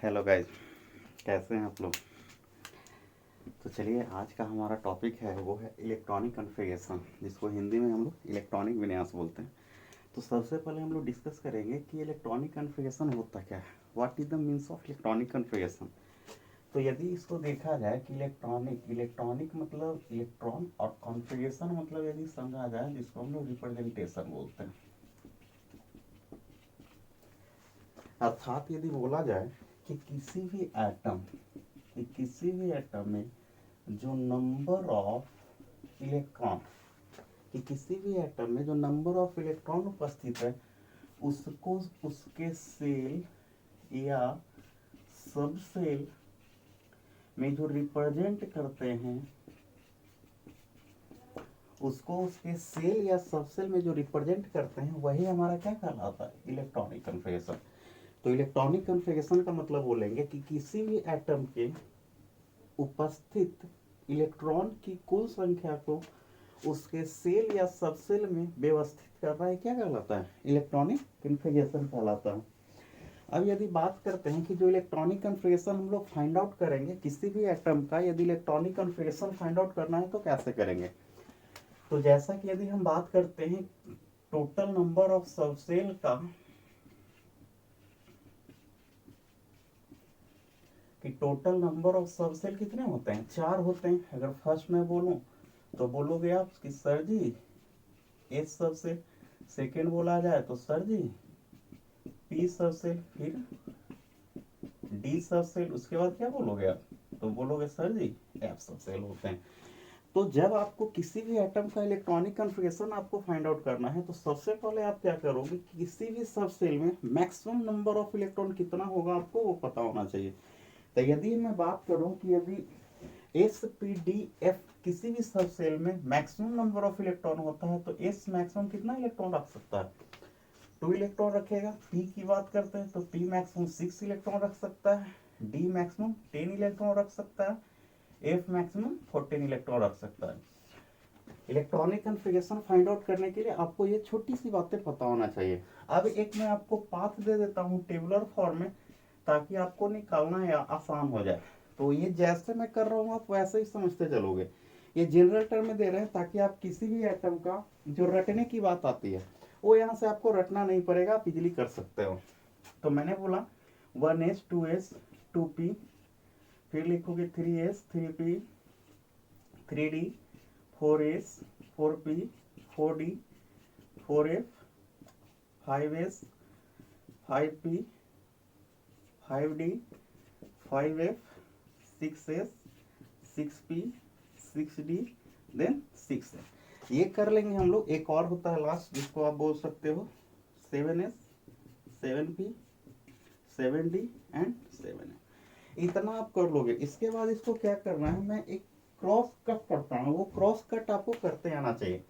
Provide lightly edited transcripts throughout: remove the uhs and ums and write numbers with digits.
Hello guys, कैसे हैं आप लोग। तो चलिए, आज का हमारा टॉपिक है वो है इलेक्ट्रॉनिक कॉन्फ़िगरेशन, जिसको हिंदी में हम लोग इलेक्ट्रॉनिक विन्यास बोलते हैं। तो सबसे पहले हम लोग डिस्कस करेंगे कि इलेक्ट्रॉनिक कॉन्फ़िगरेशन होता क्या है, what is the means of electronic configuration. तो यदि इसको देखा जाए कि इलेक्ट्रॉनिक इलेक्ट्रॉनिक मतलब इलेक्ट्रॉन और कॉन्फ़िगरेशन मतलब यदि समझा जाए, जिसको हम लोग रिप्रेजेंटेशन बोलते हैं। अर्थात यदि बोला जाए कि किसी भी एटम में जो नंबर ऑफ इलेक्ट्रॉन किसी भी एटम में जो नंबर ऑफ इलेक्ट्रॉन उपस्थित है, उसको उसके सेल या सब सेल में जो रिप्रेजेंट करते हैं, उसको उसके सेल या सब सेल में जो रिप्रेजेंट करते हैं, वही हमारा क्या कहलाता है, इलेक्ट्रॉनिक कॉन्फ़िगरेशन। तो इलेक्ट्रॉनिक कॉन्फ़िगरेशन का मतलब बोलेंगे कि किसी भी एटम के उपस्थित इलेक्ट्रॉन की कुल संख्या को उसके सेल या सबसेल में व्यवस्थित करना है, क्या कहलाता है, इलेक्ट्रॉनिक कॉन्फ़िगरेशन कहलाता है। अब यदि बात करते हैं कि जो इलेक्ट्रॉनिक कॉन्फ़िगरेशन हम लोग फाइंड आउट करेंगे किसी भी एटम का, यदि इलेक्ट्रॉनिक कॉन्फ़िगरेशन फाइंड आउट करना है तो कैसे करेंगे। तो जैसा कि यदि हम बात करते हैं टोटल नंबर ऑफ सबसेल का, कि टोटल नंबर ऑफ सबसेल कितने होते हैं, 4 होते हैं। अगर फर्स्ट में बोलूं तो बोलोगे आप कि sir G S subshell, second बोला जाए तो सर जी पी सबसेल, फिर डी सबसेल, उसके बाद क्या बोलोगे आप, तो बोलोगे सर जी एफ सबसेल होते हैं। तो जब आपको किसी भी एटम का इलेक्ट्रॉनिक कॉन्फ़िगरेशन आपको फाइंड आउट करना है, तो सबसे पहले आप क्या करोगे, किसी भी सबसेल में मैक्सिमम नंबर ऑफ इलेक्ट्रॉन कितना होगा आपको वो पता होना चाहिए। तो यदि मैं बात करूं कि यदि एस पी डी एफ किसी भी सब सेल में मैक्सिमम नंबर ऑफ इलेक्ट्रॉन होता है, तो एस मैक्सिमम कितना इलेक्ट्रॉन रख सकता है, 2 इलेक्ट्रॉन रखेगा। पी की बात करते हैं तो पी मैक्सिमम 6 इलेक्ट्रॉन रख सकता है, डी मैक्सिमम 10 इलेक्ट्रॉन रख सकता है, एफ मैक्सिमम 14 इलेक्ट्रॉन रख सकता है। इलेक्ट्रॉनिक कॉन्फ़िगरेशन फाइंड आउट करने के लिए आपको ये छोटी सी बातें पता होना चाहिए। अब एक मैं आपको पाथ दे देता हूँ टेबुलर फॉर्म में, ताकि आपको निकालना या आसान हो जाए। तो ये जैसे मैं कर रहा हूँ आप वैसे ही समझते चलोगे। ये जनरल टर्म में दे रहे हैं ताकि आप किसी भी एटम का जो रटने की बात आती है वो यहाँ से आपको रटना नहीं पड़ेगा, आप इजिली कर सकते हो। तो मैंने बोला 1s 2s 2p, फिर लिखोगे 3s 3p 3d 4s 4p 4d 4f 5s 5p 5d 5f 6s 6p 6d then 6f। ये कर लेंगे हम लोग। एक और होता है लास्ट, जिसको आप बोल सकते हो 7s 7p 7d and 7f। इतना आप कर लोगे। इसके बाद इसको क्या करना है, मैं एक क्रॉस कट करता हूँ। वो क्रॉस कट आपको करते आना चाहिए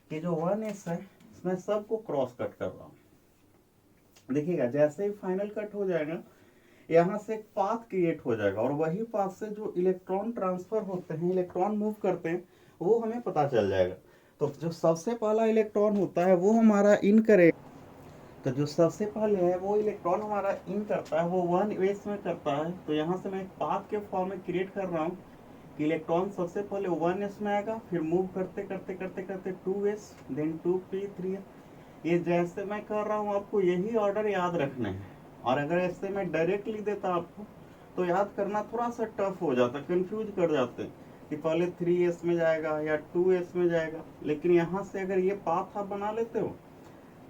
कि जो 1s है इसमें सबको क्रॉस कट कर रहा हूँ। देखिएगा जैसे ही फाइनल कट हो जाएगा, यहाँ से एक पाथ क्रिएट हो जाएगा, और वही पाथ से जो इलेक्ट्रॉन ट्रांसफर होते हैं, इलेक्ट्रॉन मूव करते हैं, वो हमें पता चल जाएगा। तो जो सबसे पहला इलेक्ट्रॉन होता है वो हमारा इन करेगा। तो जो सबसे पहले है वो इलेक्ट्रॉन हमारा इन करता है, वो 1s में करता है। तो यहाँ से मैं एक पाथ के फॉर्म में क्रिएट कर रहा हूँ कि इलेक्ट्रॉन सबसे पहले 1s में आएगा, फिर मूव करते करते करते करते 2s देन 2p 3s। ये जैसे मैं कर रहा हूँ आपको यही ऑर्डर याद रखना है। और अगर ऐसे मैं डायरेक्ट लिख देता आपको तो याद करना थोड़ा सा टफ हो जाता, कंफ्यूज कर जाते कि पहले 3s में जाएगा या 2s में जाएगा। लेकिन यहाँ से अगर ये पाथ आप बना लेते हो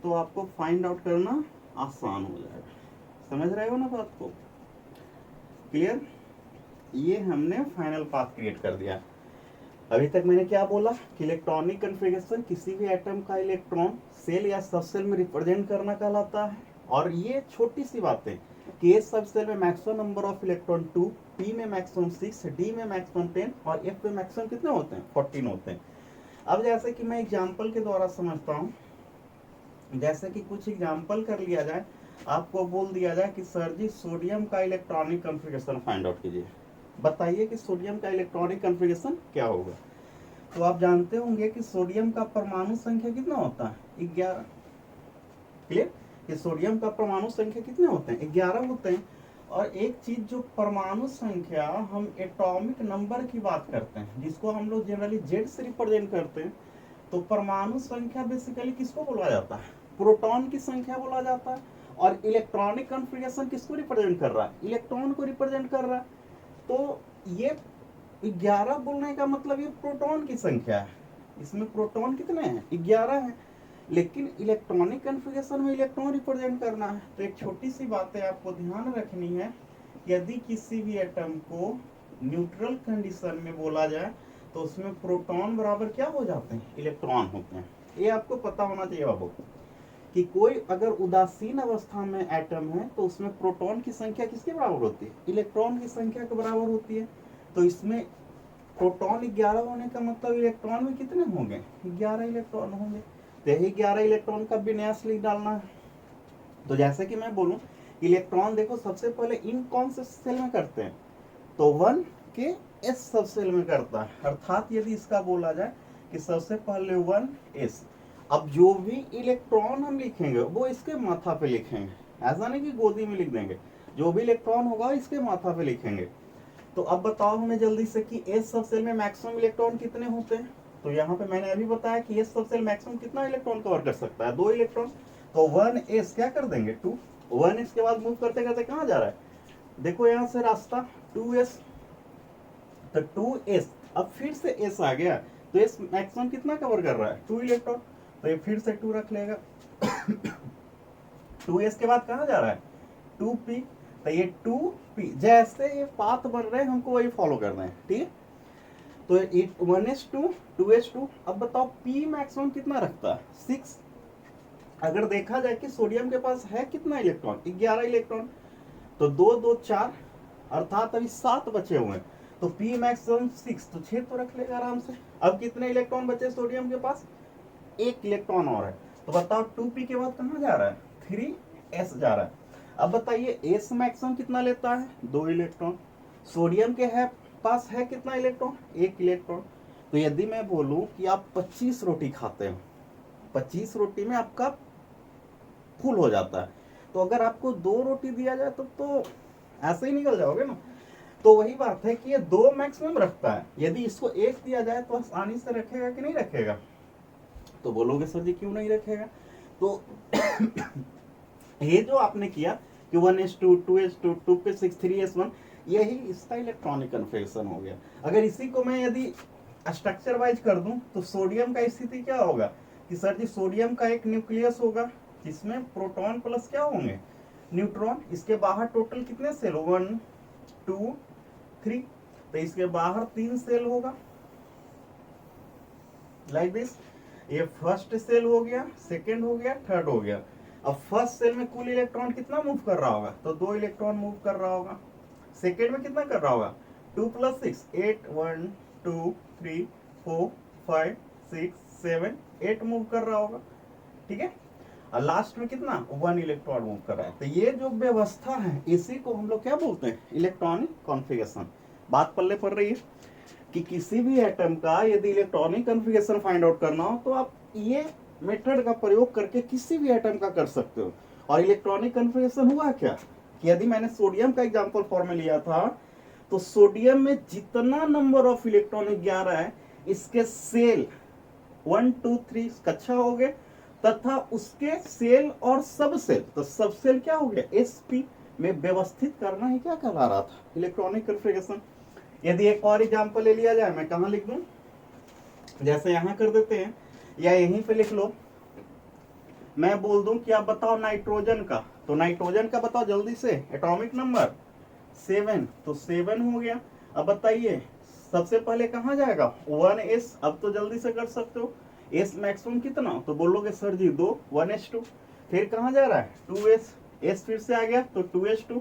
तो आपको फाइंड आउट करना आसान हो जाएगा। समझ रहे हो ना बात को, क्लियर। ये हमने फाइनल पाथ क्रिएट कर दिया। अभी तक मैंने क्या बोला कि इलेक्ट्रॉनिक कॉन्फ़िगरेशन किसी भी एटम का इलेक्ट्रॉन सेल या सबसेल में रिप्रेजेंट करना कहलाता है। और ये छोटी सी बातें कि एस सबसेल में maximum number of electron 2, P में मैक्सिमम 6, डी में मैक्सिमम 10 और एफ में मैक्सिमम कितने होते हैं, 14 होते हैं। अब जैसे कि मैं एग्जाम्पल के द्वारा समझता हूँ, जैसे कि कुछ एग्जाम्पल कर लिया जाए, आपको बोल दिया जाए कि सर जी सोडियम का इलेक्ट्रॉनिक कॉन्फ़िगरेशन फाइंड आउट कीजिए, बताइए कि सोडियम का इलेक्ट्रॉनिक कॉन्फ़िगरेशन क्या होगा। तो आप जानते होंगे कि सोडियम का परमाणु संख्या कितना होता है, 11। क्लियर। कि सोडियम का परमाणु संख्या कितने होते हैं, 11 होते हैं। और एक चीज जो परमाणु संख्या, हम एटॉमिक नंबर की बात करते हैं जिसको हम लोग जनरली जेड से रिप्रेजेंट करते हैं, तो परमाणु संख्या बेसिकली किसको बोला जाता है? प्रोटॉन की संख्या बोला जाता है। और इलेक्ट्रॉनिक कॉन्फ़िगरेशन किसको रिप्रेजेंट कर रहा है? इलेक्ट्रॉन को रिप्रेजेंट कर रहा है। तो ये 11 बोलने का मतलब ये प्रोटॉन की संख्या है। इसमें प्रोटॉन कितने हैं? 11 हैं। लेकिन इलेक्ट्रॉनिक कॉन्फ़िगरेशन में इलेक्ट्रॉन रिप्रेजेंट करना है। तो एक छोटी सी बात है आपको ध्यान रखनी है, यदि किसी भी एटम को न्यूट्रल कंडीशन में बोला जाए तो उसमें प्रोटॉन बराबर क्या हो जाते हैं? इलेक्ट्रॉन होते हैं। ये आपको पता होना चाहिए बाबू कि कोई अगर उदासीन अवस्था में एटम है तो उसमें प्रोटॉन की संख्या किसके बराबर होती है? इलेक्ट्रॉन की संख्या के बराबर होती है। तो इसमें प्रोटॉन 11 होने का मतलब इलेक्ट्रॉन में कितने होंगे? 11 इलेक्ट्रॉन होंगे। तो यही 11 इलेक्ट्रॉन का विन्यास लिख डालना है। तो जैसे कि मैं बोलूं, इलेक्ट्रॉन देखो सबसे पहले इन कौन से सेल में करते हैं? तो 1 के s सब सेल में करता है। अर्थात यदि इसका बोला जाए कि सबसे पहले 1s, अब जो भी इलेक्ट्रॉन हम लिखेंगे वो इसके माथा पे लिखेंगे, ऐसा नहीं कि गोदी में लिख देंगे। जो भी इलेक्ट्रॉन होगा इसके माथा पे लिखेंगे। तो अब बताओ हमें जल्दी से कि एस सब सेल में मैक्सिमम इलेक्ट्रॉन कितने होते हैं? तो यहाँ पे मैंने अभी बताया कि एस सब सेल मैक्सिमम कितना इलेक्ट्रॉन कवर कर सकता है? 2 इलेक्ट्रॉन। तो 1s क्या कर देंगे? 2। 1s के बाद मूव करते करते कहाँ जा रहा है? देखो यहाँ से रास्ता 2s, तो 2s, अब फिर से s आ गया, तो s मैक्सिमम कितना कवर कर रहा है? 2 इलेक्ट्रॉन। तो ये फिर से 2 रख लेगा। 2s के बाद कहाँ जा रहा है? 2p। तो ये 2p, जैसे ये पाथ बन रहे हैं हमको वही फॉलो करना है, ठीक है? तो 1s2, 2s2। अब बताओ p मैक्सिमम कितना रखता है? 6। अगर देखा जाए कि सोडियम के पास है कितना इलेक्ट्रॉन? 11 इलेक्ट्रॉन। तो 2 2 4, अर्थात अभी 7 बचे हुए हैं। तो p मैक्सिमम 6, तो 6 तो रख लेगा आराम से। अब कितने इलेक्ट्रॉन बचे सोडियम के पास? 1 इलेक्ट्रॉन और है। तो बताओ 2p के बाद कहाँ जा रहा है? 3s जा रहा है। अब बताइए s मैक्सिमम कितना लेता है? 2 इलेक्ट्रॉन। सोडियम के है पास है कितना इलेक्ट्रॉन? 1 इलेक्ट्रॉन। तो यदि मैं बोलूं कि आप 25 रोटी खाते हो, 25 रोटी में आपका फुल हो जाता है। तो अगर आपको 2 रोटी दिया जाए तो ऐसे ही निकल जाओगे ना। तो वही बात है कि ये 2 मैक्सिमम रखता है। यदि इसको 1 दिया जाए तो आसानी से रखेगा कि नहीं रखेगा? तो बोलोगे सर जी क्यों नहीं रखेगा? तो ये जो आपने किया कि 1s2, 2s2, 2p6, 3s1, यही इसका इलेक्ट्रॉनिक कन्फिगरेशन हो गया। अगर इसी को मैं यदि स्ट्रक्चर वाइज कर दूं तो सोडियम का स्थिति क्या होगा कि सर जी सोडियम का एक न्यूक्लियस होगा जिसमें प्रोटॉन प्लस क्या होंगे? न्यूट्रॉन। इसके बाहर टोटल कितने सेल? 1 2 3। तो इसके बाहर 3 सेल होगा, लाइक दिस। ये फर्स्ट सेल हो गया, सेकंड हो गया, थर्ड हो गया। अब फर्स्ट सेल में कुल इलेक्ट्रॉन कितना मूव कर रहा होगा? तो 2 इलेक्ट्रॉन मूव कर रहा होगा। सेकंड में कितना कर रहा होगा? 2 + 6, 8, 1 2 3 4 5 6 7 8 मूव कर रहा होगा, ठीक है? और लास्ट में कितना? 1 इलेक्ट्रॉन मूव कर रहा है। तो ये जो व्यवस्था है इसी को हम लोग क्या बोलते हैं? Electronic configuration. बात पल्ले पड़ रही है कि किसी भी एटम का यदि इलेक्ट्रॉनिक कॉन्फ़िगरेशन फाइंड आउट करना हो तो आप ये मेथड का प्रयोग करके किसी भी एटम का कर सकते हो। और इलेक्ट्रॉनिक कॉन्फ़िगरेशन हुआ क्या कि यदि मैंने सोडियम का एग्जांपल फॉर में लिया था, तो सोडियम में जितना नंबर ऑफ इलेक्ट्रॉन 11 है, इसके सेल 1 2 3 कक्षा हो गए, तथा उसके सेल और सब सेल, तो सब सेल क्या हो गया? sp में व्यवस्थित करना ही क्या कहला रहा था? Electronic configuration. यदि एक और एग्जांपल ले लिया जाए, मैं कहाँ लिख दूं? जैसे यहां कर देते हैं या यहीं पे लिख लो। मैं बोल दूं कि आप बताओ नाइट्रोजन का, तो नाइट्रोजन का बताओ जल्दी से। एटॉमिक नंबर 7, तो 7 हो गया। अब बताइए सबसे पहले कहाँ जाएगा? 1s। अब तो जल्दी से कर सकते हो। s मैक्सिमम कितना? तो बोलोगे सर जी 2, 1s2। फिर कहाँ जा रहा है? 2s। s फिर से आ गया तो 2s2।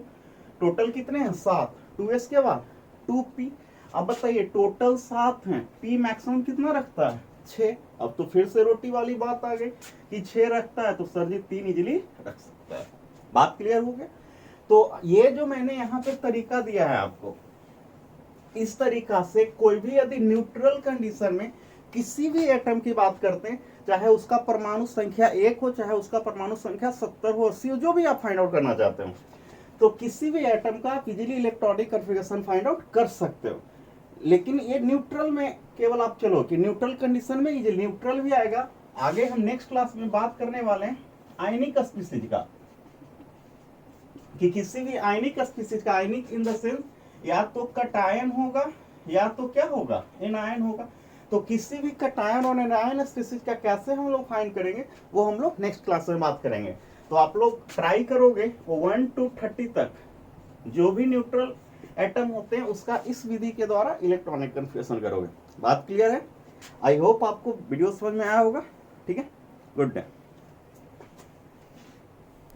टोटल कितने हैं? 7। 2s के बाद 2p। अब बताइए टोटल 7 हैं, p मैक्सिमम कितना रखता है? 6। अब तो फिर से रोटी वाली बात आ गई कि 6 रखता है, तो सर जी 3 इजीली रख सकता है। बात क्लियर हो गया? तो ये जो मैंने यहाँ पे तरीका दिया है आपको, इस तरीका से कोई भी यदि न्यूट्रल कंडीशन में किसी भी एटम की बात करते हैं, चाहे उसका परमाणु संख्या 1 हो, चाहे उसका परमाणु संख्या 70 हो, 80 हो, जो भी आप फाइंड आउट करना चाहते हो, तो किसी भी एटम का आप easily electronic configuration find out कर सकते हो। लेकिन ये न्यूट्रल में केवल आप चलो कि न्यूट्रल कंडीशन में इजीली न्यूट्रल भी आएगा। आगे हम नेक्स्ट क्लास में बात करने वाले हैं आयनिक स्पीसीज का, कि किसी भी आयनिक स्पीसीज का, आयनिक इन द सेंस या तो कटायन होगा या तो क्या होगा, एनायन होगा। तो किसी भी कटायन और एनायन स्पीसीज का कैसे हम लोग फाइंड करेंगे वो हम लोग नेक्स्ट क्लास में बात करेंगे। तो आप लोग ट्राई करोगे 1 to 30 तक जो भी न्यूट्रल एटम होते हैं उसका इस विधि के द्वारा इलेक्ट्रॉनिक कन्फर्मेशन करोगे। बात क्लियर है? आई होप आपको वीडियो समझ में आया होगा। ठीक है, गुड डे।